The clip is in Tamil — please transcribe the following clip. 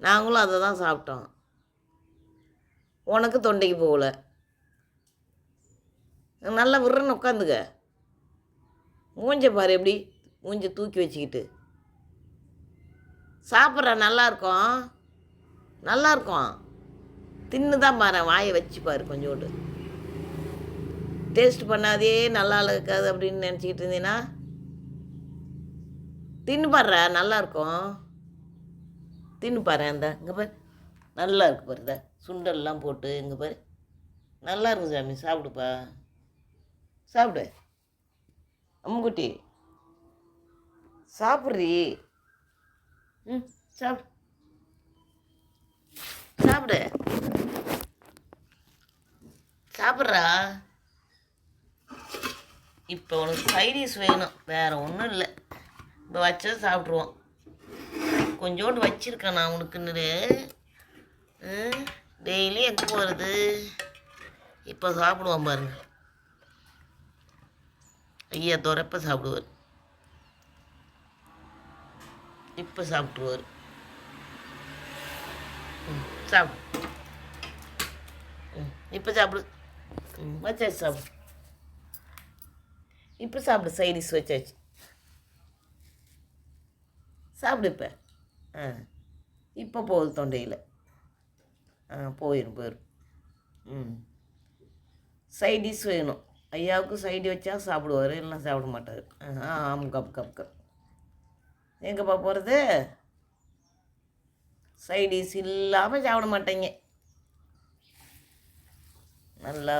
நாங்களும் அதை தான் சாப்பிட்டோம். உனக்கு தொண்டைக்கு போகல. நல்லா விட்றன்னு உட்காந்துக்க. மூஞ்ச பாரு எப்படி, மூஞ்ச தூக்கி வச்சுக்கிட்டு சாப்பிட்ற. நல்லாயிருக்கும், நல்லாயிருக்கும். தின்னு தான் பாரு, வாயை வச்சு பாரு. கொஞ்சோண்டு டேஸ்ட் பண்ணாதே நல்லா இருக்காது அப்படின்னு நினச்சிக்கிட்டு இருந்தீங்கன்னா தின்னு பாடுற. நல்லாயிருக்கும், தின்னு பாரு. அந்த இங்கே பாரு, நல்லா இருக்கு பாரு. இந்த சுண்டல்லாம் போட்டு இங்கே பாரு, நல்லா இருக்கு சாமி. சாப்பிடுப்பா, சாப்பிடு. அம்முக்குட்டி சாப்பிட்றி. ம், சாப்பிடு, சாப்பிடு, சாப்பிட்றா. இப்போ உனக்கு சைடிஷ் வேணும், வேறு ஒன்றும் இல்லை. இப்போ வச்சதை சாப்பிட்ருவோம். கொஞ்சோண்டு வச்சிருக்கேன் நான் உனக்குன்னு. டெய்லி எங்கே போகிறது? இப்போ சாப்பிடுவோம் பாருங்க. ஐயா துறப்ப சாப்பிடுவார், இப்போ சாப்பிடுவார். சாப்பிடு, இப்போ சாப்பிடு. வச்சாச்சு, சாப்பிடு. இப்போ சாப்பிடு. சைடிஷ் வச்சாச்சு, சாப்பிடு. இப்போ இப்போ போகுது தொண்டையில். போயிடும். சைடிஷ் வேணும். ஐயாவுக்கு சைடு வச்சா சாப்பிடுவார், இல்லைன்னா சாப்பிட மாட்டார். ஆமாம், கப் கப் கப். எங்கேப்பா போகிறது? சைடிஷ் இல்லாமல் சாப்பிட மாட்டேங்க. நல்லா